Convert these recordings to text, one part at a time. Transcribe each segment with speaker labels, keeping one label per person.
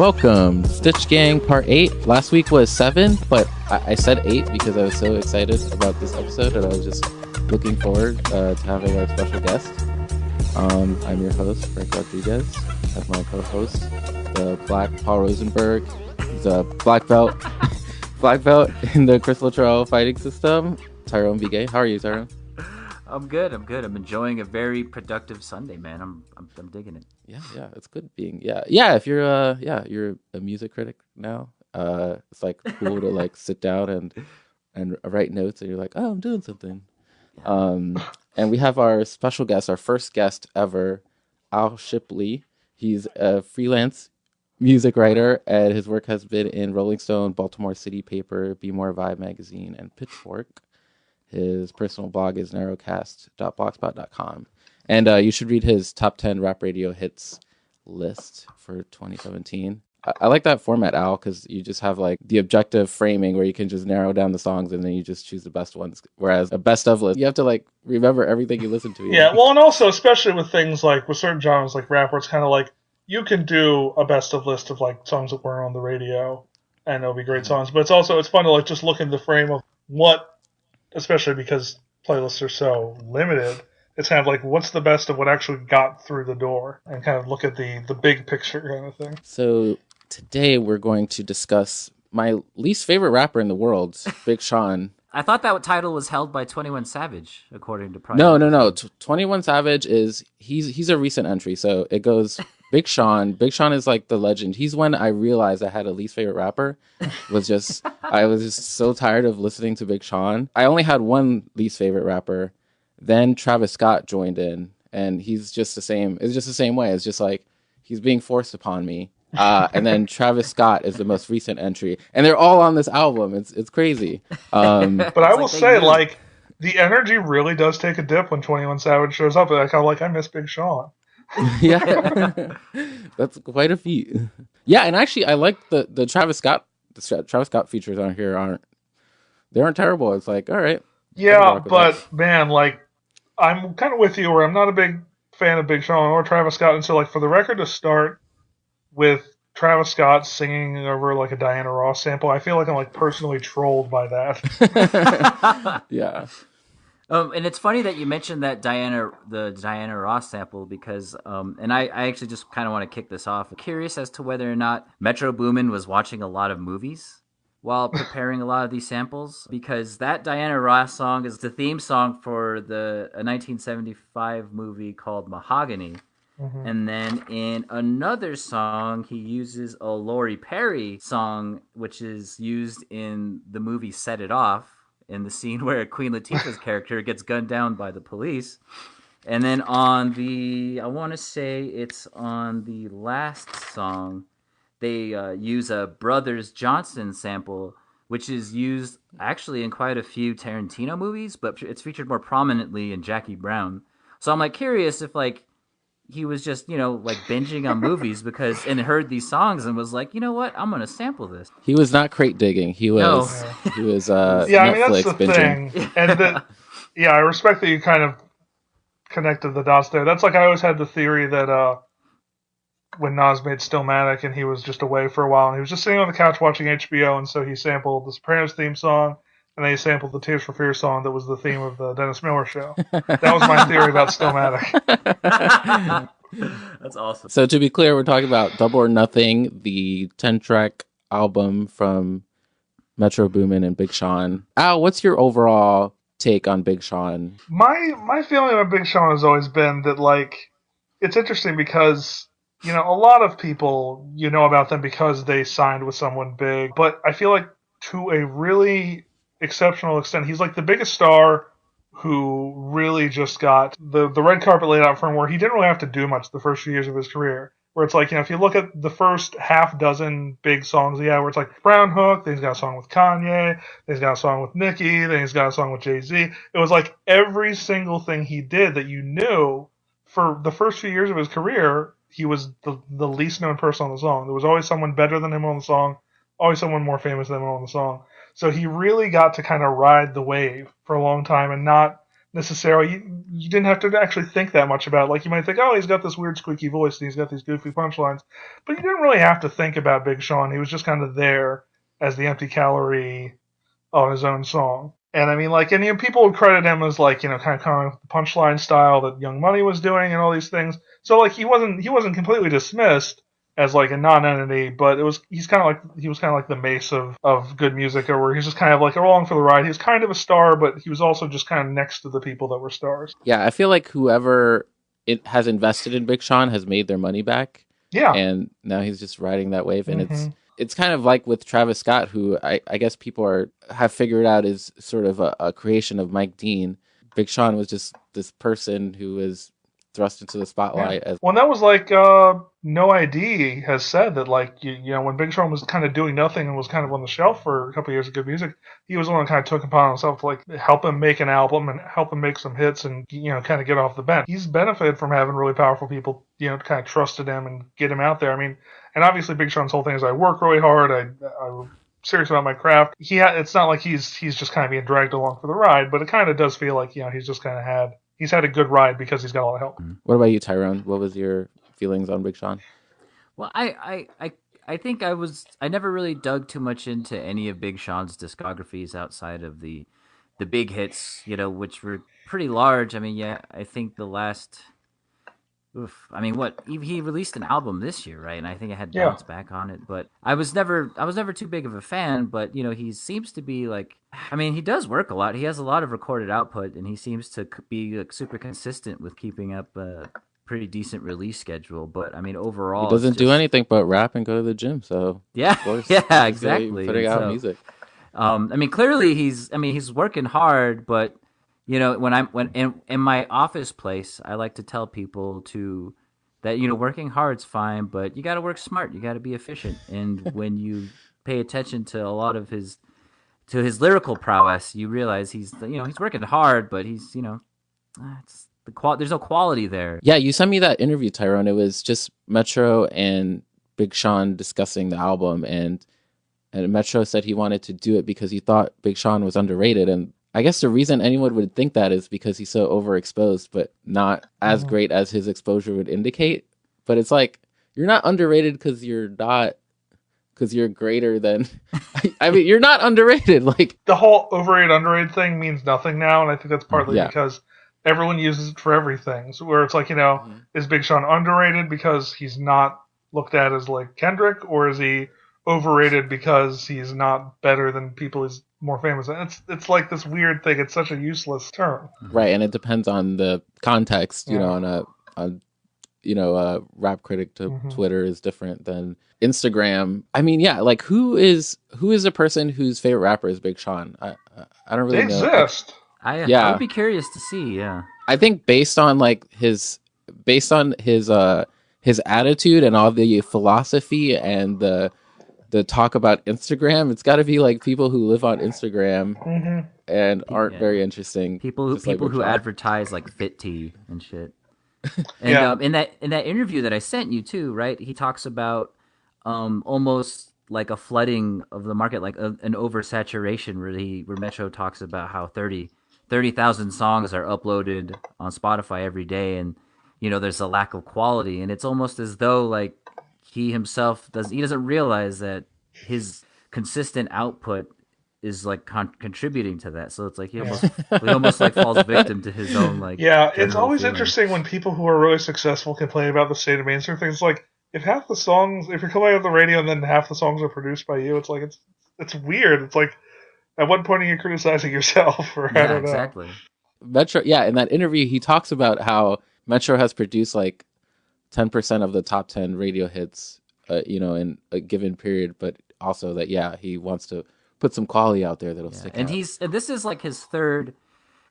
Speaker 1: Welcome, Stitch Gang Part 8. Last week was 7, but I said 8 because I was so excited about this episode and I was just looking forward to having our special guest. I'm your host, Frank Rodriguez. I have my co-host, the Black Paul Rosenberg. He's a black belt in the Crystal Trail fighting system. Tyrone Bigay. How are you, Tyrone?
Speaker 2: I'm good. I'm enjoying a very productive Sunday, man. I'm digging it.
Speaker 1: Yeah, it's good being if you're a music critic now. It's like cool to like sit down and write notes and you're like, oh, I'm doing something. And we have our special guest, our first guest ever, Al Shipley. He's a freelance music writer and his work has been in Rolling Stone, Baltimore City Paper, Be More Vibe magazine, and Pitchfork. His personal blog is narrowcast.blogspot.com. And you should read his top 10 rap radio hits list for 2017. I like that format, Al, because you just have like the objective framing where you can just narrow down the songs and then you just choose the best ones. Whereas a best of list, you have to like remember everything you listen to.
Speaker 3: Yeah, well, and also especially with things like with certain genres like rap, where it's kind of like you can do a best of list of like songs that weren't on the radio and it'll be great songs. But it's fun to like just look in the frame of what, especially because playlists are so limited. It's kind of like, what's the best of what actually got through the door and kind of look at the big picture kind of thing.
Speaker 1: So today we're going to discuss my least favorite rapper in the world, Big Sean.
Speaker 2: I thought that title was held by 21 Savage, according to Pride.
Speaker 1: No. 21 Savage he's a recent entry. So it goes Big Sean. Big Sean is like the legend. He's when I realized I had a least favorite rapper. I was just so tired of listening to Big Sean. I only had one least favorite rapper. Then Travis Scott joined in, and he's just the same. It's just the same way. It's just like he's being forced upon me. And then Travis Scott is the most recent entry, and they're all on this album. It's crazy.
Speaker 3: But I will say, like, the energy really does take a dip when 21 Savage shows up. And I kind of like, I miss Big Sean.
Speaker 1: Yeah, that's quite a feat. Yeah, and actually, I like the Travis Scott. The Travis Scott features on here aren't terrible. It's like, all right.
Speaker 3: Yeah, but man, like, I'm kind of with you where I'm not a big fan of Big Sean or Travis Scott. And so, like, for the record to start with Travis Scott singing over, like, a Diana Ross sample, I feel like I'm, like, personally trolled by that.
Speaker 1: Yeah.
Speaker 2: And it's funny that you mentioned that the Diana Ross sample because, and I actually just kind of want to kick this off. I'm curious as to whether or not Metro Boomin was watching a lot of movies while preparing a lot of these samples, because that Diana Ross song is the theme song for a 1975 movie called Mahogany. Mm-hmm. And then in another song, he uses a Lori Perry song, which is used in the movie Set It Off, in the scene where Queen Latifah's character gets gunned down by the police. And then on I want to say it's on the last song, they use a Brothers Johnson sample, which is used actually in quite a few Tarantino movies, but it's featured more prominently in Jackie Brown. So I'm like curious if like he was just, like binging on movies and heard these songs and was like, you know what, I'm going to sample this.
Speaker 1: He was not crate digging. He was Netflix
Speaker 3: that's the
Speaker 1: binging.
Speaker 3: Thing. And I respect that you kind of connected the dots there. That's like I always had the theory that when Nas made Stillmatic and he was just away for a while and he was just sitting on the couch watching HBO, and so he sampled the Sopranos theme song and then he sampled the Tears for Fears song that was the theme of the Dennis Miller Show. That was my theory about Stillmatic.
Speaker 2: That's awesome.
Speaker 1: So to be clear, we're talking about Double or Nothing, the 10-track album from Metro Boomin and Big Sean. Al, what's your overall take on Big Sean?
Speaker 3: My feeling about Big Sean has always been that, like, it's interesting because a lot of people, about them because they signed with someone big. But I feel like to a really exceptional extent, he's like the biggest star who really just got the red carpet laid out for him, where he didn't really have to do much the first few years of his career. Where it's like, if you look at the first half dozen big songs where it's like Brown Hook, then he's got a song with Kanye, then he's got a song with Nicki, then he's got a song with Jay-Z. It was like every single thing he did that you knew for the first few years of his career, he was the least known person on the song. There was always someone better than him on the song, always someone more famous than him on the song. So he really got to kind of ride the wave for a long time and not necessarily you didn't have to actually think that much about it. Like you might think, oh, he's got this weird squeaky voice and he's got these goofy punchlines, but you didn't really have to think about Big Sean. He was just kind of there as the empty calorie on his own song. And I mean, like, and people would credit him as like, kind of coming with the punchline style that Young Money was doing and all these things. So like, he wasn't completely dismissed as like a non-entity, but he was kind of like the Mace of good music, or where he's just kind of like along for the ride. He was kind of a star, but he was also just kind of next to the people that were stars.
Speaker 1: Yeah, I feel like whoever it has invested in Big Sean has made their money back.
Speaker 3: Yeah.
Speaker 1: And now he's just riding that wave, and
Speaker 3: Mm-hmm.
Speaker 1: it's kind of like with Travis Scott, who I guess people have figured out is sort of a creation of Mike Dean. Big Sean was just this person who was thrust into the spotlight.
Speaker 3: Yeah. Well, that was like No ID has said that like when Big Sean was kind of doing nothing and was kind of on the shelf for a couple of years of good music, he was the one that kind of took upon himself to like help him make an album and help him make some hits and kind of get off the bench. He's benefited from having really powerful people kind of trusted him and get him out there. I mean, and obviously Big Sean's whole thing is I work really hard. I'm serious about my craft. It's not like he's just kind of being dragged along for the ride, but it kind of does feel like he's just kind of he's had a good ride because he's got a lot of help.
Speaker 1: What about you, Tyrone? What was your feelings on Big Sean?
Speaker 2: Well, I think I never really dug too much into any of Big Sean's discographies outside of the big hits, which were pretty large. I mean, yeah, I think the last. I mean, what he released an album this year, right? And I think I had bounced back on it, but I was never too big of a fan. But he seems to be like, I mean, he does work a lot. He has a lot of recorded output, and he seems to be like super consistent with keeping up a pretty decent release schedule. But I mean, overall,
Speaker 1: He doesn't do anything but rap and go to the gym. So
Speaker 2: yeah,
Speaker 1: of course,
Speaker 2: yeah, exactly.
Speaker 1: Putting out music.
Speaker 2: I mean, clearly he's working hard, but. When in my office place, I like to tell people that working hard's fine, but you got to work smart. You got to be efficient. And when you pay attention to a lot of his lyrical prowess, you realize he's working hard, but he's it's there's no quality there.
Speaker 1: Yeah, you sent me that interview, Tyrone. It was just Metro and Big Sean discussing the album, and Metro said he wanted to do it because he thought Big Sean was underrated, and I guess the reason anyone would think that is because he's so overexposed, but not as great as his exposure would indicate. But it's like, you're not underrated because you're greater than. I mean, you're not underrated. Like
Speaker 3: the whole overrated underrated thing means nothing now, and I think that's partly because everyone uses it for everything. So where it's like, is Big Sean underrated because he's not looked at as like Kendrick, or is he overrated because he's not better than people he's more famous? It's like this weird thing. It's such a useless term,
Speaker 1: right? And it depends on the context. On a rap critic to Twitter is different than Instagram. I mean, yeah, like who is a person whose favorite rapper is Big Sean? I don't really know.
Speaker 3: They exist.
Speaker 2: I would be curious to see. Yeah,
Speaker 1: I think based on his attitude and all the philosophy and the talk about Instagram, it's got to be like people who live on Instagram and aren't very interesting.
Speaker 2: People who advertise like Fit Tea and shit. And in that interview that I sent you too, right? He talks about almost like a flooding of the market, like an oversaturation. Where Metro talks about how 30,000 songs are uploaded on Spotify every day, and there's a lack of quality, and it's almost as though like he himself doesn't realize that his consistent output is like contributing to that. So it's like he almost like falls victim to his own like.
Speaker 3: Yeah, it's always
Speaker 2: feeling.
Speaker 3: Interesting when people who are really successful complain about the state of mainstream things. Like if half the songs, if you're coming out the radio and then half the songs are produced by you, it's like it's weird. It's like at what point are you criticizing yourself? Or I don't know.
Speaker 2: Exactly.
Speaker 1: Metro, yeah. In that interview, he talks about how Metro has produced like 10% of the top 10 radio hits, in a given period, but also that, he wants to put some quality out there that'll stick out.
Speaker 2: And this is like his third,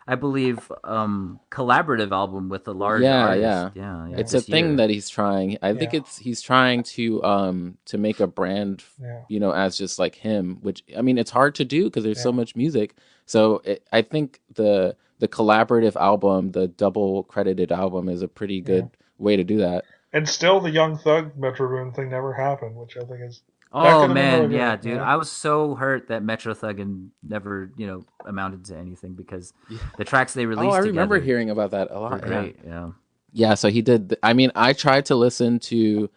Speaker 2: I believe, collaborative album with a large artist. Yeah.
Speaker 1: It's a thing that he's trying. I think he's trying to make a brand, as just like him, which, I mean, it's hard to do because there's so much music. So I think the collaborative album, the double credited album is a pretty good way to do that.
Speaker 3: And still the Young Thug Metro Boomin thing never happened, which I think is That
Speaker 2: Oh
Speaker 3: could have been really
Speaker 2: man,
Speaker 3: good.
Speaker 2: yeah, dude. I was so hurt that Metro Thuggin never, amounted to anything because
Speaker 1: Yeah.
Speaker 2: the tracks they
Speaker 1: Oh, I
Speaker 2: released
Speaker 1: remember
Speaker 2: together
Speaker 1: hearing about that a
Speaker 2: were
Speaker 1: lot. Yeah.
Speaker 2: great. Yeah.
Speaker 1: Yeah. So he did. I mean, I tried to listen to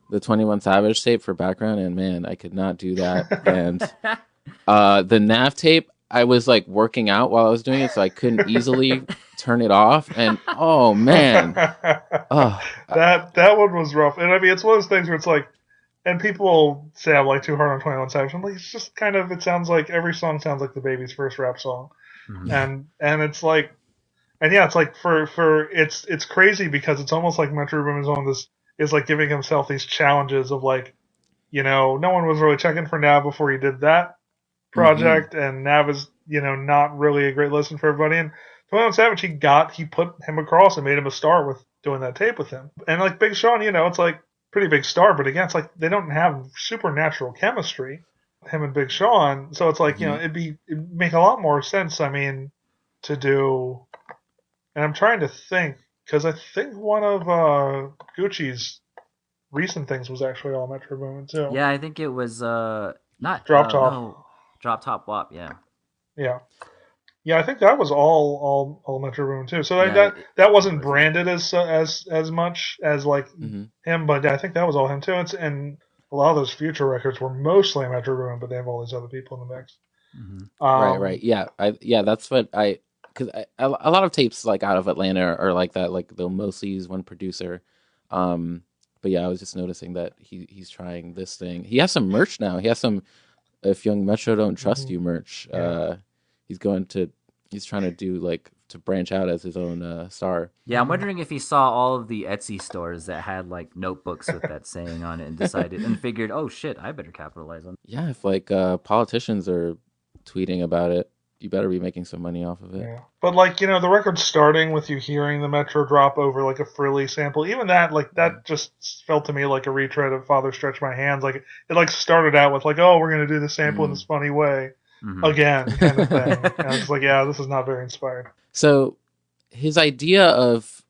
Speaker 1: the 21 Savage tape for background, and man, I could not do that. And the Nav tape, I was like working out while I was doing it, so I couldn't easily turn it off. And oh man, oh
Speaker 3: That one was rough, and I mean, it's one of those things where it's like, and people say I'm like too hard on 21 Savage. I'm like, it's just kind of, it sounds like every song sounds like the Baby's first rap song,
Speaker 2: Mhm.
Speaker 1: yeah,
Speaker 3: and it's like, and yeah, it's like for it's crazy because it's almost like Metro Boomin is on this is like giving himself these challenges of like, no one was really checking for Nav before he did that
Speaker 1: mm-hmm,
Speaker 3: project, and Nav is not really a great listen for everybody. And 21 Savage, he put him across and made him a star with doing that tape with him. And like Big Sean, it's like pretty big star, but again, it's like they don't have supernatural chemistry, him and Big Sean. So it's like
Speaker 1: mm-hmm.
Speaker 3: it'd make a lot more sense. I mean, to do. And I'm trying to think because I think one of Gucci's recent things was actually all Metro Boomin too.
Speaker 2: Yeah, I think it was not
Speaker 3: Drop Top.
Speaker 2: no Drop Top Wop. Yeah.
Speaker 3: Yeah. Yeah, I think that was all Metro Boomin too. So
Speaker 2: Yeah,
Speaker 3: that
Speaker 2: it
Speaker 3: wasn't
Speaker 2: was. Yeah.
Speaker 3: branded as much as like
Speaker 1: Mm-hmm.
Speaker 3: him, but I think that was all him too. And a lot of those future records were mostly Metro Boomin, but they have all these other people in the mix.
Speaker 2: Mhm.
Speaker 1: Right. Yeah. That's what because a lot of tapes like out of Atlanta are like that. Like they'll mostly use one producer. Um, but yeah, I was just noticing that he's trying this thing. He has some merch now. He has some "If Young Metro Don't Trust
Speaker 3: Mm-hmm.
Speaker 1: You" merch.
Speaker 3: Yeah.
Speaker 1: He's going to he's trying to do like to branch out as his own star.
Speaker 2: Yeah, I'm
Speaker 3: Mm-hmm.
Speaker 2: wondering if he saw all of the Etsy stores that had like notebooks with that saying on it and decided and figured, oh shit, I better capitalize on.
Speaker 1: Yeah, if like politicians are tweeting about it, you better be making some money off of it.
Speaker 3: Yeah. But like, the record starting with you hearing the Metro drop over like a frilly sample, even that, like
Speaker 2: Mhm.
Speaker 3: that just felt to me like a retread of Father Stretch My Hands. Like it like started out with like, oh, we're gonna do the sample in this
Speaker 1: Mm.
Speaker 3: funny way
Speaker 2: Mhm.
Speaker 3: again, kind of thing. And I was like, yeah, this is not very inspired.
Speaker 1: So his idea of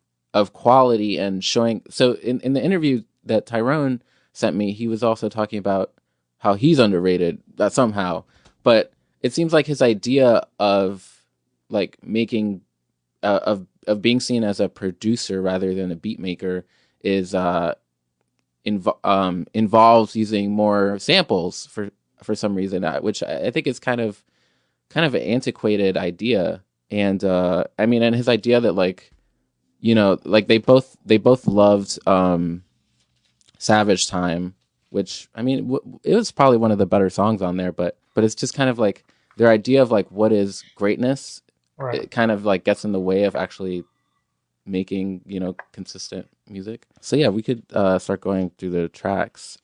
Speaker 1: quality and showing so in the interview that Tyrone sent me, he was also talking about how he's underrated somehow. But it seems like his idea of like making of being seen as a producer rather than a beat maker is involves using more samples for some reason, which I think is kind of an antiquated idea. And I mean, and his idea that like like they both loved Savage Time, which I mean it was probably one of the better songs on there, but it's just kind of like their idea of like what is greatness.
Speaker 3: Right.
Speaker 1: It kind of like gets in the way of actually making consistent music. So yeah, we could start going through the tracks.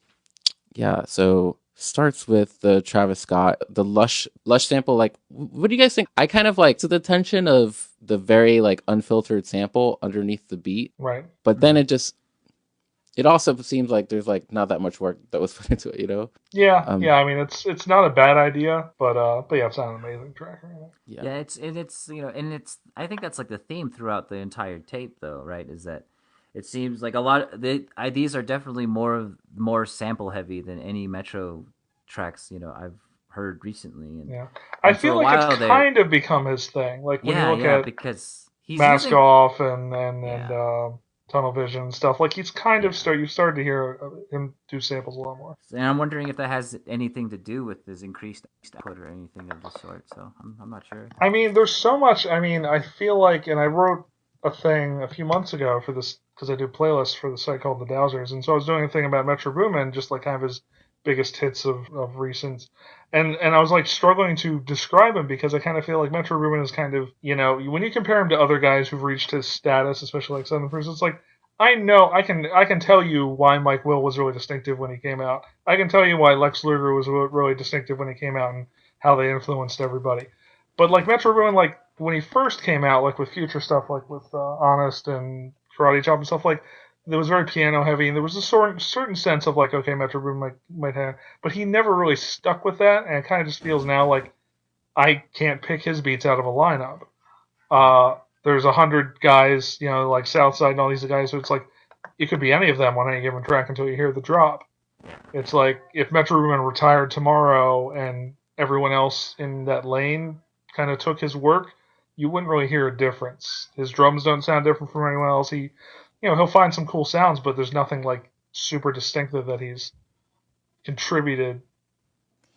Speaker 1: Yeah, so starts with the Travis Scott, the lush sample. Like, what do you guys think? I kind of like to the tension of the very like unfiltered sample underneath the beat,
Speaker 3: Right.
Speaker 1: but then it also seems like there's like not that much work that was put into it.
Speaker 3: Yeah,
Speaker 1: Um,
Speaker 3: yeah. I mean, it's not a bad idea, but yeah, it's not an amazing track. Right?
Speaker 1: yeah.
Speaker 2: Yeah, it's and it's I think that's like the theme throughout the entire tape though, right? Is that it seems like a lot these are definitely more sample heavy than any Metro tracks, I've heard recently
Speaker 3: Yeah. I
Speaker 2: and for
Speaker 3: feel
Speaker 2: a
Speaker 3: like it's
Speaker 2: while there.
Speaker 3: kind of become his thing. Like when you
Speaker 2: Yeah,
Speaker 3: look
Speaker 2: yeah,
Speaker 3: at
Speaker 2: because he's
Speaker 3: Mask
Speaker 2: using
Speaker 3: Off and
Speaker 2: yeah.
Speaker 3: Tunnel Vision and stuff. Like he's kind of
Speaker 2: Yeah.
Speaker 3: you started to hear him do samples a lot more.
Speaker 2: And I'm wondering if that has anything to do with his increased output or anything of the sort. So I'm not sure.
Speaker 3: I mean, there's so much. I mean, I feel like, and I wrote a thing a few months ago for this because I do playlists for the site called The Dowsers, and so I was doing a thing about Metro Boomin, just like kind of his biggest hits of recent. And I was like struggling to describe him because I kind of feel like Metro Boomin is kind of, when you compare him to other guys who've reached his status, especially like Southern Bruce, it's like I know I can tell you why Mike Will was really distinctive when he came out. I can tell you why Lex Luger was really distinctive when he came out and how they influenced everybody. But like Metro Boomin, like when he first came out, like with future stuff, like with Honest and Karate Chop and stuff, like it was very piano heavy, and there was a certain sense of like, okay, Metro Boomin might have, but he never really stuck with that, and it kind of just feels now like I can't pick his beats out of a lineup. There's 100 guys, like Southside and all these guys, so it's like it could be any of them on any given track until you hear the drop. It's like if Metro Boomin retired tomorrow and everyone else in that lane kind of took his work, you wouldn't really hear a difference. His drums don't sound different from anyone else. He'll find some cool sounds, but there's nothing like super distinctive that he's contributed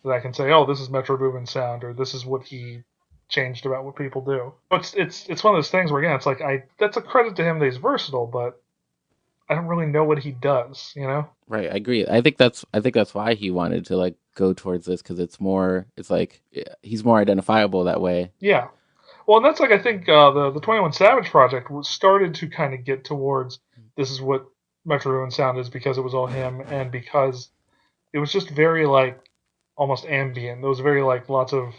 Speaker 3: that I can say, oh, this is Metro Boomin's sound, or this is what he changed about what people do. It's one of those things where again, it's like that's a credit to him that he's versatile, but I don't really know what he does, you know?
Speaker 1: Right, I agree. I think that's why he wanted to like go towards this because it's like he's more identifiable that way.
Speaker 3: Yeah. Well, and that's like I think the 21 Savage project started to kind of get towards this is what Metro Boomin sound is because it was all him and because it was just very like almost ambient. There was very like lots of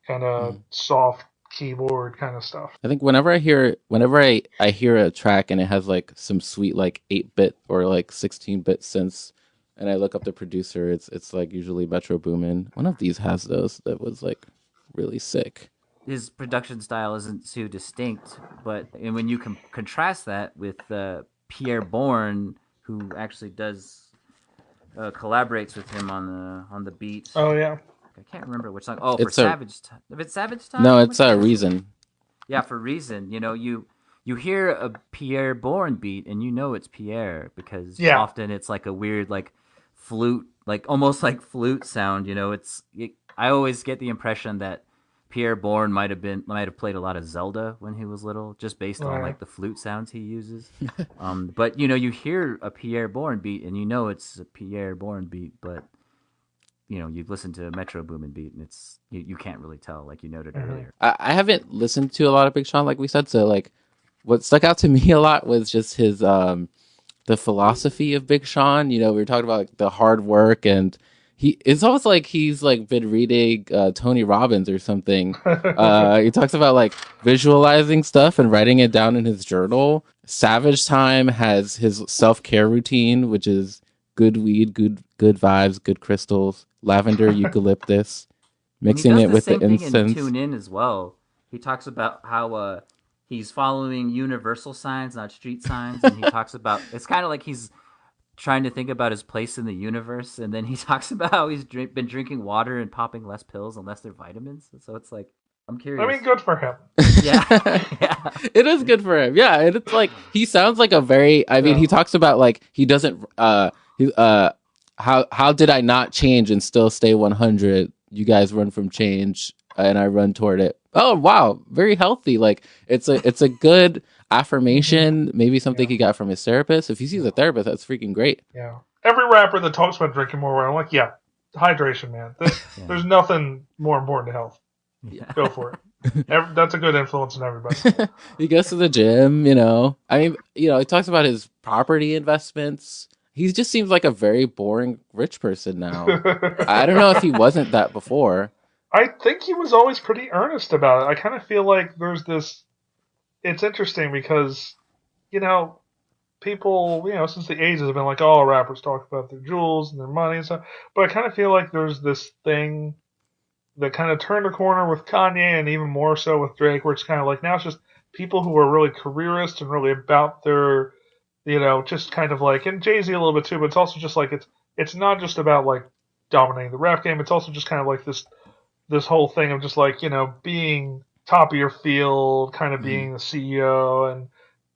Speaker 3: kind of
Speaker 1: Mm.
Speaker 3: soft keyboard kind of stuff.
Speaker 1: I think whenever I hear a track and it has like some sweet like 8-bit or like 16-bit synths, and I look up the producer, it's like usually Metro Boomin. One of these has those that was like really sick.
Speaker 2: His production style isn't too distinct, but and when you contrast that with Pierre Bourne, who actually does collaborates with him on the beat.
Speaker 3: Oh yeah.
Speaker 2: I can't remember which song. Oh, for
Speaker 1: It's a
Speaker 2: Savage. If it's Savage
Speaker 1: no,
Speaker 2: Time,
Speaker 1: it's
Speaker 2: which
Speaker 1: a
Speaker 2: one is it?
Speaker 1: reason.
Speaker 2: Yeah, for Reason. You hear a Pierre Bourne beat, and you know it's Pierre because
Speaker 3: Yeah.
Speaker 2: often it's like a weird like flute, like almost like flute sound. I always get the impression that Pierre Bourne might have played a lot of Zelda when he was little, just based on
Speaker 3: Right.
Speaker 2: like the flute sounds he uses. But you hear a Pierre Bourne beat, and you know it's a Pierre Bourne beat, but you listen to a Metro Boomin beat, and you can't really tell, like you noted
Speaker 3: Mm-hmm.
Speaker 2: earlier.
Speaker 1: I haven't listened to a lot of Big Sean, like we said. So like, what stuck out to me a lot was just his the philosophy of Big Sean. We were talking about like, the hard work, and it's almost like he's like been reading Tony Robbins or something. He talks about like visualizing stuff and writing it down in his journal. Savage Time has his self care routine, which is good weed, good vibes, good crystals, lavender, eucalyptus,
Speaker 2: And he
Speaker 1: mixing
Speaker 2: does
Speaker 1: it
Speaker 2: the
Speaker 1: with the
Speaker 2: same thing in
Speaker 1: incense.
Speaker 2: Tune In as well. He talks about how he's following universal signs, not street signs, and he talks about it's kind of like he's trying to think about his place in the universe, and then he talks about how he's been drinking water and popping less pills and less their vitamins. So it's like I'm
Speaker 3: I mean,
Speaker 2: curious.
Speaker 3: good for him.
Speaker 2: Yeah, yeah,
Speaker 1: It is good for him. Yeah, and it's like he sounds like a very. I mean,
Speaker 3: Yeah.
Speaker 1: he talks about like he doesn't. He, how did I not change and still stay 100? You guys run from change, and I run toward it. Oh wow, very healthy. Like it's a good
Speaker 3: Mm-hmm.
Speaker 1: affirmation. Maybe something
Speaker 3: Yeah.
Speaker 1: he got from his therapist. If he sees a therapist, that's freaking great.
Speaker 3: Yeah. Every rapper that talks about drinking more water, I'm like, yeah, hydration, man.
Speaker 2: yeah,
Speaker 3: There's nothing more important to health.
Speaker 2: yeah.
Speaker 3: Go for it. That's a good influence on everybody.
Speaker 1: He goes to the gym. I mean, he talks about his property investments. He just seems like a very boring rich person now. I don't know if he wasn't that before.
Speaker 3: I think he was always pretty earnest about it. I kind of feel like there's this. It's interesting because, you know, people, since the ages have been like, oh, rappers talk about their jewels and their money and stuff. But I kind of feel like there's this thing that kind of turned a corner with Kanye and even more so with Drake, where it's kind of like now it's just people who are really careerists and really about their, just kind of like, and Jay Z a little bit too, but it's also just like it's not just about like dominating the rap game. It's also just kind of like this whole thing of just like being top of your field, kind of
Speaker 1: Mm-hmm.
Speaker 3: being the CEO, and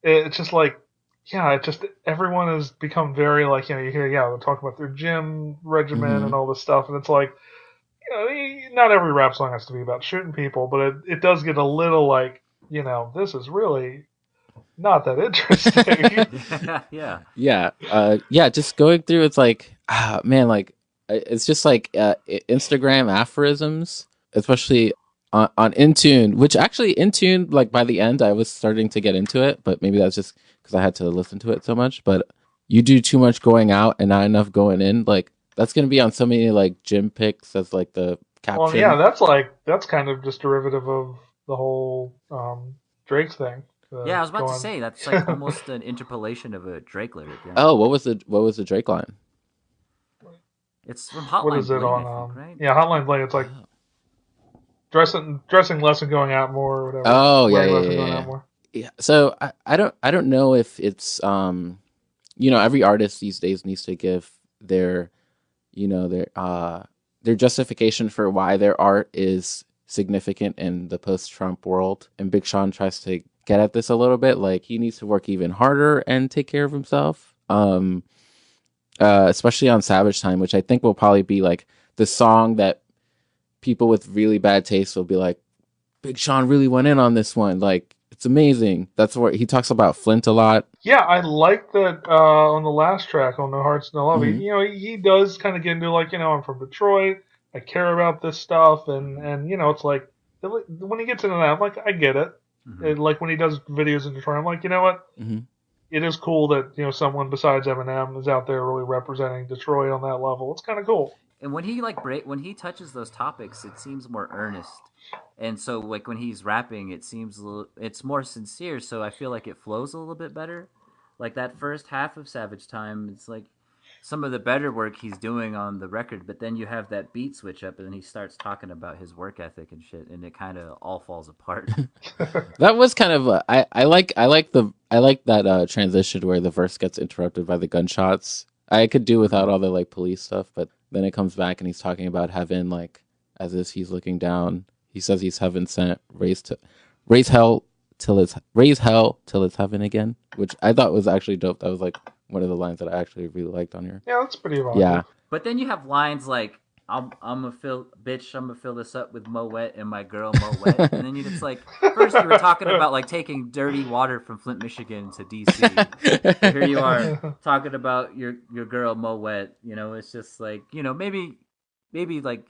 Speaker 3: it's just like yeah, it just everyone has become very like you hear they talk about their gym regimen
Speaker 1: Mm-hmm.
Speaker 3: and all this stuff, and it's like not every rap song has to be about shooting people, but it does get a little like this is really not that interesting.
Speaker 2: Yeah.
Speaker 1: Yeah. Just going through, it's like, man, like it's just like Instagram aphorisms, especially on Intune. Which actually Intune, like by the end, I was starting to get into it, but maybe that's just because I had to listen to it so much. But you do too much going out and not enough going in. Like that's gonna be on so many like gym pics as like the
Speaker 3: Well, yeah,
Speaker 1: caption.
Speaker 3: that's kind of just derivative of the whole Drake thing.
Speaker 2: Yeah, I was about to
Speaker 3: Going.
Speaker 2: say that's like almost an interpolation of a Drake lyric. Yeah,
Speaker 1: Oh, what was the Drake line?
Speaker 2: it's from
Speaker 3: What
Speaker 2: Hotline
Speaker 3: is it
Speaker 2: Bling, I
Speaker 3: on?
Speaker 2: think, right?
Speaker 3: Yeah, Hotline Bling. It's like
Speaker 1: Oh,
Speaker 3: dressing less and going out more, or whatever.
Speaker 1: oh yeah,
Speaker 3: Wearing
Speaker 1: yeah,
Speaker 3: less and
Speaker 1: yeah,
Speaker 3: going out
Speaker 1: yeah.
Speaker 3: more.
Speaker 1: Yeah. So I don't know if it's every artist these days needs to give. their, you know, their justification for why their art is significant in the post-Trump world. And Big Sean tries to get at this a little bit, like he needs to work even harder and take care of himself. Especially on Savage Time, which I think will probably be like the song that people with really bad taste will be like, Big Sean really went in on this one. Like, it's amazing. That's where he talks about Flint a lot.
Speaker 3: Yeah, I like that on the last track on No Hearts No Love.
Speaker 1: Mhm.
Speaker 3: He does kind of get into like, I'm from Detroit. I care about this stuff, and it's like when he gets into that, I'm like, I get it. And, like when he does videos in Detroit, I'm like, you know what?
Speaker 1: Mm-hmm.
Speaker 3: It is cool that someone besides Eminem is out there really representing Detroit on that level. It's kind of cool.
Speaker 2: And when he when he touches those topics, it seems more earnest. And so like when he's rapping, it seems it's more sincere. So I feel like it flows a little bit better. Like that first half of Savage Time, it's like some of the better work he's doing on the record. But then you have that beat switch up, and then he starts talking about his work ethic and shit, and it kind of all falls apart.
Speaker 1: That was kind of I like that transition where the verse gets interrupted by the gunshots. I could do without all the like police stuff, but then it comes back and he's talking about heaven, like as if he's looking down. He says he's heaven sent, raise hell till it's heaven again, which I thought was actually dope. That was like one of the lines that I actually really liked on here.
Speaker 3: Yeah, that's pretty evocative.
Speaker 1: Yeah.
Speaker 2: But then you have lines like, I'm gonna fill this up with Moet and my girl Moet. And then it's like, first you were talking about like taking dirty water from Flint, Michigan to DC. Here you are talking about your girl Moet. It's just like, maybe like,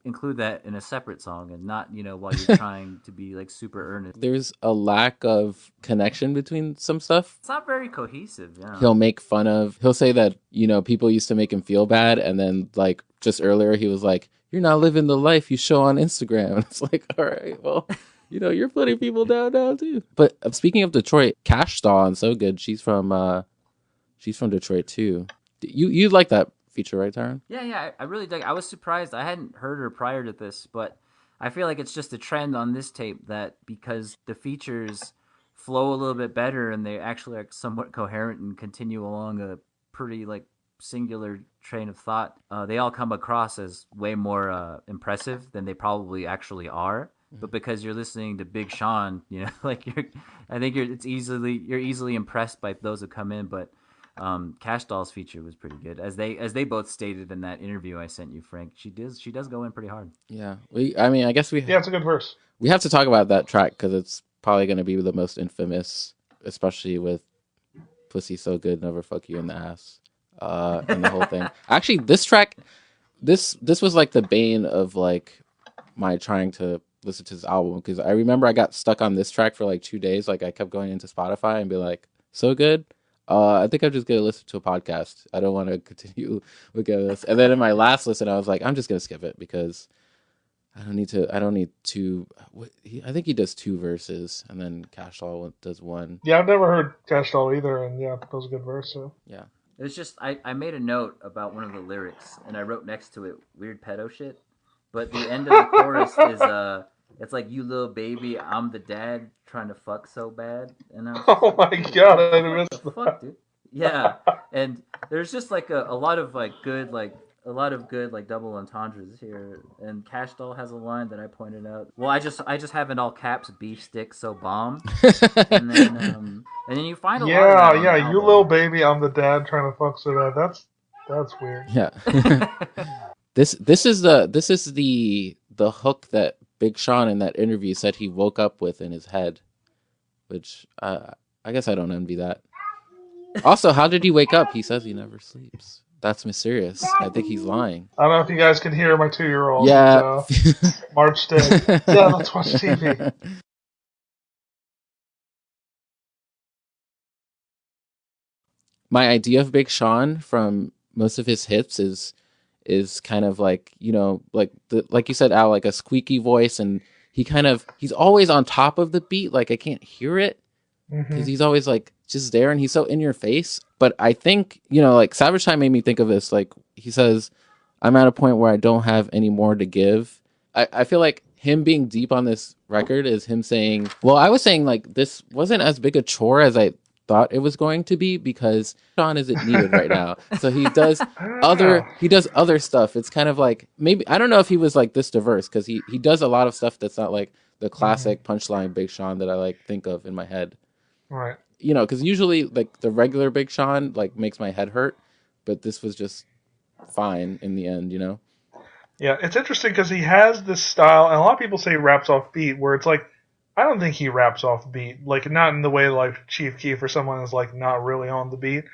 Speaker 2: include that in a separate song and not, while you're trying to be like super earnest.
Speaker 1: There's a lack of connection between some stuff.
Speaker 2: It's not very cohesive. Yeah.
Speaker 1: He'll say that, people used to make him feel bad. And then like just earlier he was like, you're not living the life you show on Instagram. And it's like, all right, well, you're putting people down now too. But speaking of Detroit, Cash Doll on So Good, she's from Detroit too. You like that feature, right, Tyron?
Speaker 2: Yeah, I really dig. I was surprised. I hadn't heard her prior to this, but I feel like it's just a trend on this tape that because the features flow a little bit better and they actually are somewhat coherent and continue along a pretty like singular train of thought, they all come across as way more impressive than they probably actually are. But because you're listening to Big Sean, like you're easily impressed by those who come in, but Cash Doll's feature was pretty good, as they both stated in that interview I sent you, Frank. She does go in pretty hard.
Speaker 1: Yeah, I guess
Speaker 3: yeah, it's a good verse.
Speaker 1: We have to talk about that track because it's probably going to be the most infamous, especially with "Pussy So Good, Never Fuck You in the Ass" and the whole thing. Actually, this track, this was like the bane of like my trying to listen to this album, because I remember I got stuck on this track for like 2 days. Like I kept going into Spotify and be like, "So good." I think I'm just going to listen to a podcast. I don't want to continue looking at this. And then in my last listen, I was like, I'm just going to skip it because I don't need two. I think he does 2 verses and then Cash Doll does 1.
Speaker 3: Yeah, I've never heard Cash Doll either. And yeah, that was a good verse. So.
Speaker 1: Yeah.
Speaker 2: It was just, I made a note about one of the lyrics and I wrote next to it, weird pedo shit. But the end of the chorus is, it's like, you little baby, I'm the dad trying to fuck so bad. And I was
Speaker 3: oh my god, I missed that.
Speaker 2: Fuck, dude. Yeah, and there's just like a lot of good double entendres here. And Cash Doll has a line that I pointed out. Well, I just have in all caps, beef stick so bomb. and then you find a lot of that on the
Speaker 3: you
Speaker 2: album.
Speaker 3: little baby, I'm the dad trying to fuck so bad. That's weird.
Speaker 1: Yeah. This is the hook that Big Sean in that interview said he woke up with in his head, which I guess I don't envy that. Also, how did he wake up? He says he never sleeps. That's mysterious. I think he's lying.
Speaker 3: I don't know if you guys can hear my 2-year-old.
Speaker 1: Yeah.
Speaker 3: March Day. Yeah, let's watch TV.
Speaker 1: My idea of Big Sean from most of his hits is kind of like, like you said, Al, like a squeaky voice, and he's always on top of the beat. Like I can't hear it because he's always like just there and he's so in your face. But I think, like Savage Time made me think of this. Like he says, I'm at a point where I don't have any more to give. I feel like him being deep on this record is him saying, well, I was saying like this wasn't as big a chore as I thought it was going to be, because Sean isn't needed right now. So
Speaker 3: I don't know.
Speaker 1: he does other stuff. It's kind of like, maybe I don't know if he was like this diverse, because he does a lot of stuff that's not like the classic punchline Big Sean that I like think of in my head.
Speaker 3: Right.
Speaker 1: You know, because usually like the regular Big Sean like makes my head hurt, but this was just fine in the end. You know.
Speaker 3: Yeah, it's interesting because he has this style, and a lot of people say he raps off beat, where it's like, I don't think he raps off beat. Like, not in the way like Chief Keef or someone is like not really on the beat.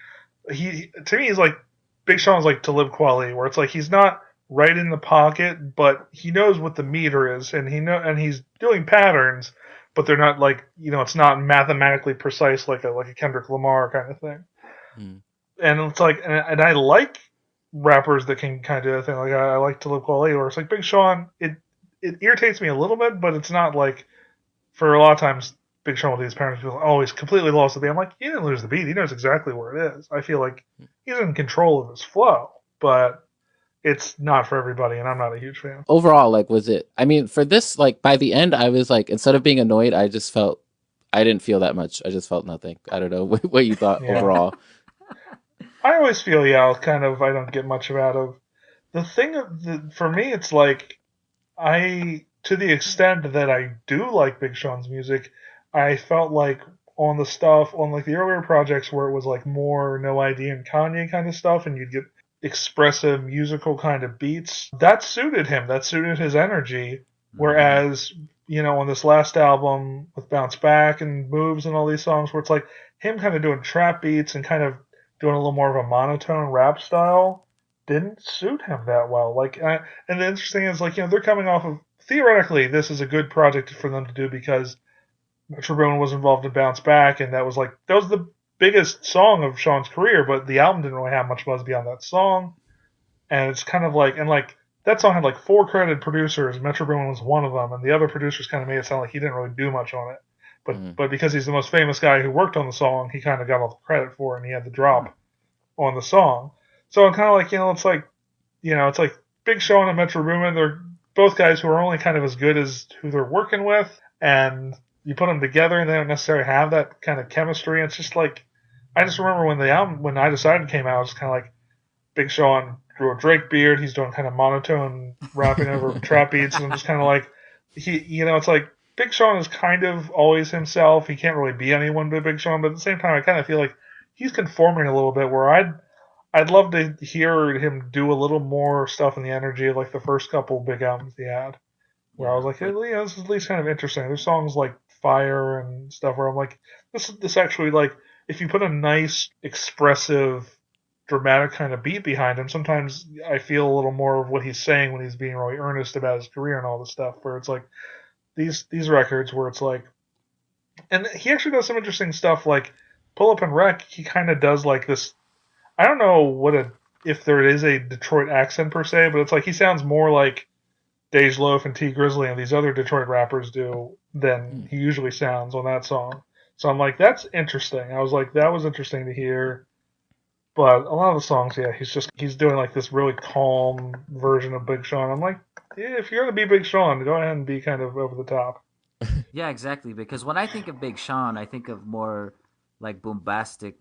Speaker 3: To me, he's like, Big Sean's like Talib Kweli, where it's like he's not right in the pocket, but he knows what the meter is, and and he's doing patterns, but they're not like, it's not mathematically precise like a Kendrick Lamar kind of thing.
Speaker 1: Mm.
Speaker 3: And it's like, and I like rappers that can kind of do that thing. Like I like to look Kweli, or it's like Big Sean. It irritates me a little bit, but it's not like, for a lot of times Big Sean with these parents feel, oh, he's completely lost the beat. I'm like, he didn't lose the beat. He knows exactly where it is. I feel like he's in control of his flow, but it's not for everybody, and I'm not a huge fan.
Speaker 1: Overall, like, was it? I mean, for this, like, by the end, I was like, instead of being annoyed, I didn't feel that much. I just felt nothing. I don't know what you thought
Speaker 3: Yeah.
Speaker 1: overall.
Speaker 3: I always feel, I don't get much out of the thing. For me, it's like, to the extent that I do like Big Sean's music, I felt like on like the earlier projects where it was like more No ID and Kanye kind of stuff, and you'd get expressive musical kind of beats, that suited him. That suited his energy. Whereas, on this last album with Bounce Back and Moves and all these songs, where it's like him kind of doing trap beats and kind of doing a little more of a monotone rap style, didn't suit him that well. Like, and the interesting is, like, they're coming off of, theoretically, this is a good project for them to do because Metro Boomin was involved in Bounce Back, and that was the biggest song of Sean's career, but the album didn't really have much buzz beyond that song. And it's kind of like, that song had like 4 credited producers. Metro Boomin was one of them, and the other producers kind of made it sound like he didn't really do much on it. But because he's the most famous guy who worked on the song, he kind of got all the credit for it, and he had the drop on the song. So I'm kind of like, it's like Big Sean and Metro Boomin, they're both guys who are only kind of as good as who they're working with, and you put them together and they don't necessarily have that kind of chemistry. It's just like, I just remember when I Decided came out, it was kind of like Big Sean grew a Drake beard, he's doing kind of monotone rapping over trap beats, and I'm just kind of like, it's like, Big Sean is kind of always himself. He can't really be anyone but Big Sean, but at the same time, I kind of feel like he's conforming a little bit, where I'd love to hear him do a little more stuff in the energy of like the first couple big albums he had, where I was like, this is at least kind of interesting. There's songs like Fire and stuff where I'm like, this actually, like, if you put a nice, expressive, dramatic kind of beat behind him, sometimes I feel a little more of what he's saying when he's being really earnest about his career and all this stuff, where it's like these records where it's like, and he actually does some interesting stuff, like Pull Up and Wreck, he kind of does like this, I don't know if there is a Detroit accent per se, but it's like he sounds more like Dej Loaf and T Grizzly and these other Detroit rappers do than he usually sounds on that song. So I'm like, that's interesting. I was like, that was interesting to hear. But a lot of the songs, he's doing like this really calm version of Big Sean. I'm like, if you're gonna be Big Sean, go ahead and be kind of over the top.
Speaker 2: Yeah, exactly. Because when I think of Big Sean, I think of more like bombastic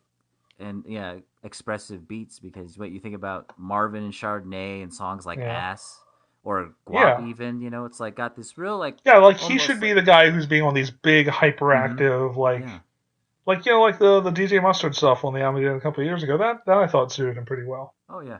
Speaker 2: and expressive beats. Because what you think about Marvin and Chardonnay and songs like Ass or Guap, even, it's like got this real like
Speaker 3: he should be the guy who's being on these big hyperactive like the DJ Mustard stuff on the album he did a couple of years ago. That I thought suited him pretty well.
Speaker 2: Oh yeah.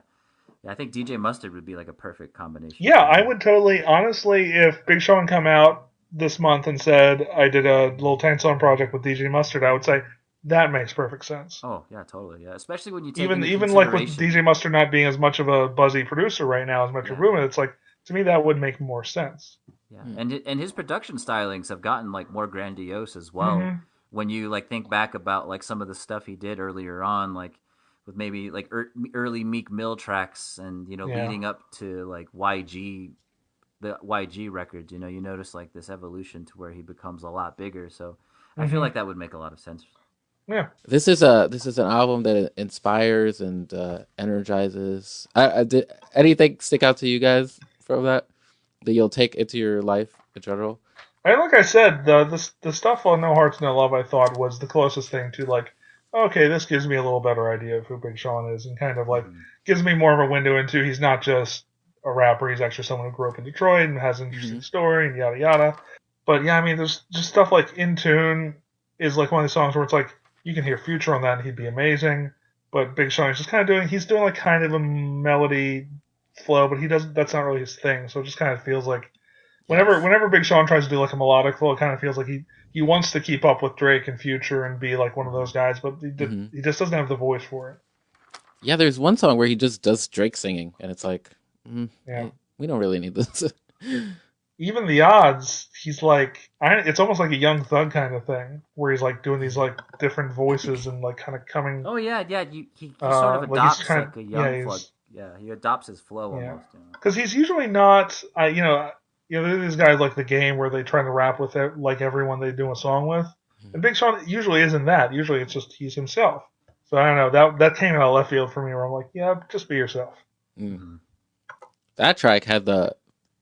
Speaker 2: Yeah, I think DJ Mustard would be like a perfect combination.
Speaker 3: Yeah, I would totally, honestly, if Big Sean come out this month and said, I did a little 10-song project with DJ Mustard, I would say, that makes perfect sense.
Speaker 2: Oh, yeah, totally, yeah. Especially when you take
Speaker 3: even like with DJ Mustard not being as much of a buzzy producer right now as Metro Boomin, it's like, to me, that would make more sense.
Speaker 2: Yeah, and his production stylings have gotten like more grandiose as well. Mm-hmm. When you like think back about like some of the stuff he did earlier on, like with maybe like early Meek Mill tracks, and leading up to like the YG record, you notice like this evolution to where he becomes a lot bigger. So I feel like that would make a lot of sense.
Speaker 3: Yeah,
Speaker 1: this is an album that inspires and energizes. Did anything stick out to you guys from that you'll take into your life in general?
Speaker 3: Like I said, the stuff on No Hearts No Love, I thought was the closest thing to like, okay, this gives me a little better idea of who Big Sean is, and kind of like
Speaker 2: Mhm.
Speaker 3: gives me more of a window into he's not just a rapper, he's actually someone who grew up in Detroit and has an interesting story and yada yada. But yeah, I mean, there's just stuff like In Tune is like one of the songs where it's like you can hear Future on that and he'd be amazing. But Big Sean is just kind of he's doing like kind of a melody flow, but he doesn't, that's not really his thing. So it just kind of feels like whenever Big Sean tries to do like a melodic flow, it kind of feels like he wants to keep up with Drake and Future and be like one of those guys, but he just doesn't have the voice for it.
Speaker 1: Yeah, there's one song where he just does Drake singing, and it's like,
Speaker 3: Yeah.
Speaker 1: we don't really need this.
Speaker 3: Even The Odds, he's like, it's almost like a Young Thug kind of thing, where he's like doing these like different voices and like kind of coming.
Speaker 2: Oh yeah. He sort of
Speaker 3: like he's
Speaker 2: adopts
Speaker 3: kind
Speaker 2: like a
Speaker 3: of-
Speaker 2: young
Speaker 3: yeah,
Speaker 2: flood.
Speaker 3: he's-
Speaker 2: Yeah, he adopts his flow
Speaker 3: Yeah.
Speaker 2: almost. You know?
Speaker 3: Because he's usually not, there's these guys like The Game where they try to rap with like everyone they do a song with. And Big Sean usually isn't that. Usually it's just he's himself. So I don't know. That came out of left field for me where I'm like, yeah, just be yourself.
Speaker 1: Mm. That track had the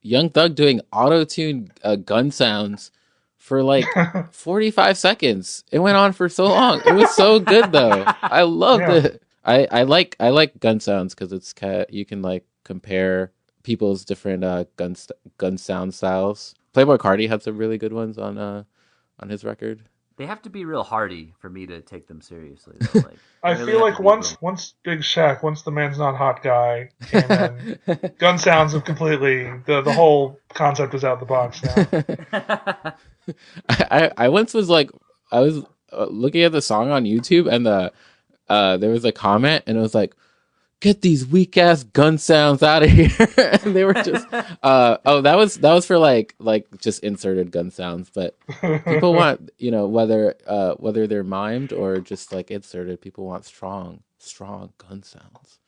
Speaker 1: Young Thug doing auto-tune gun sounds for like 45 seconds. It went on for so long. It was so good though. I loved it. I like gun sounds because it's you can like compare people's different gun sound styles. Playboi Carti had some really good ones on his record.
Speaker 2: They have to be real hardy for me to take them seriously. Though. Like,
Speaker 3: I
Speaker 2: really
Speaker 3: feel
Speaker 2: have
Speaker 3: like
Speaker 2: to be
Speaker 3: once Big Shaq, once the man's not hot guy came in, gun sounds have completely the whole concept is out the box now.
Speaker 1: I once was like, I was looking at the song on YouTube, and there was a comment, and it was like, "Get these weak ass gun sounds out of here!" And they were just, that was for like just inserted gun sounds, but people want, whether they're mimed or just like inserted, people want strong gun sounds.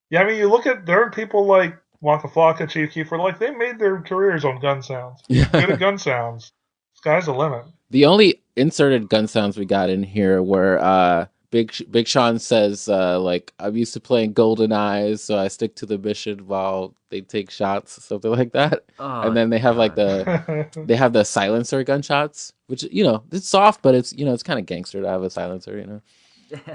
Speaker 3: Yeah, I mean, you look at, there are people like Waka Flocka, Chief Keef, like they made their careers on gun sounds. Good at gun sounds. Sky's the limit.
Speaker 1: The only inserted gun sounds we got in here were Big Sean says like, "I'm used to playing Golden Eyes, so I stick to the mission while they take shots," something like that. And then they have like they have the silencer gunshots, which it's soft, but it's it's kind of gangster to have a silencer.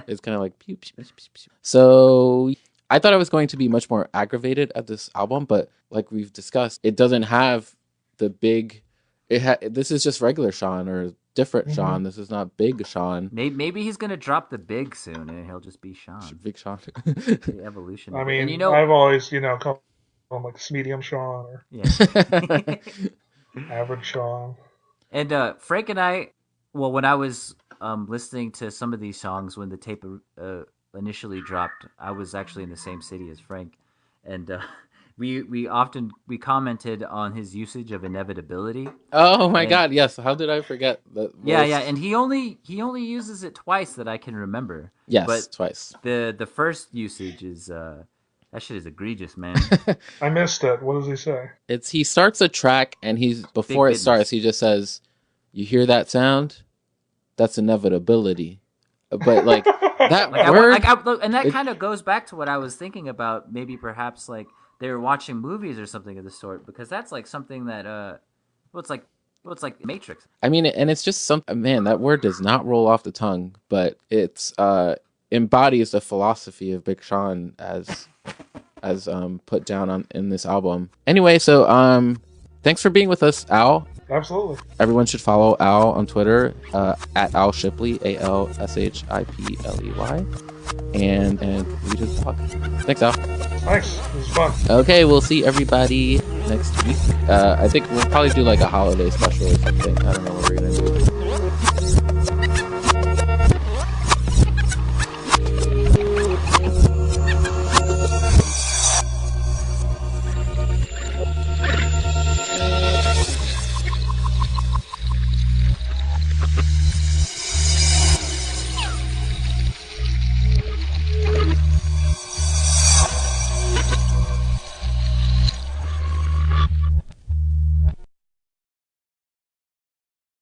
Speaker 1: It's kind of like pew, pew, pew, pew, pew. So I thought I was going to be much more aggravated at this album, but like we've discussed, it doesn't have the big. This is just regular Sean or different Sean. This is not Big Sean.
Speaker 2: Maybe he's gonna drop the big soon, and he'll just be Sean.
Speaker 1: Big Sean.
Speaker 2: The evolution.
Speaker 3: I
Speaker 2: of it.
Speaker 3: mean,
Speaker 2: And
Speaker 3: I've always called him like medium Sean or average Sean.
Speaker 2: And Frank and I, well, when I was listening to some of these songs when the tape initially dropped, I was actually in the same city as Frank, and we commented on his usage of inevitability.
Speaker 1: Oh my God! Yes. How did I forget that?
Speaker 2: Yeah, and he only uses it twice that I can remember.
Speaker 1: Yes,
Speaker 2: but
Speaker 1: twice.
Speaker 2: The first usage is that shit is egregious, man.
Speaker 3: I missed it. What does he say?
Speaker 1: He starts a track, and before it starts, he just says, "You hear that sound? That's inevitability." But like that word,
Speaker 2: and that kind of goes back to what I was thinking about. Maybe perhaps like they were watching movies or something of the sort, because that's like something that it's like Matrix.
Speaker 1: I mean, and it's just man, that word does not roll off the tongue, but it's embodies the philosophy of Big Sean as put down in this album. Anyway, so thanks for being with us, Al.
Speaker 3: Absolutely.
Speaker 1: Everyone should follow Al on Twitter at Al Shipley, ALSHIPLEY, and we just talk. Thanks, Al.
Speaker 3: Thanks. It was fun.
Speaker 1: Okay, we'll see everybody next week. I think we'll probably do like a holiday special or something. I don't know what we're gonna do.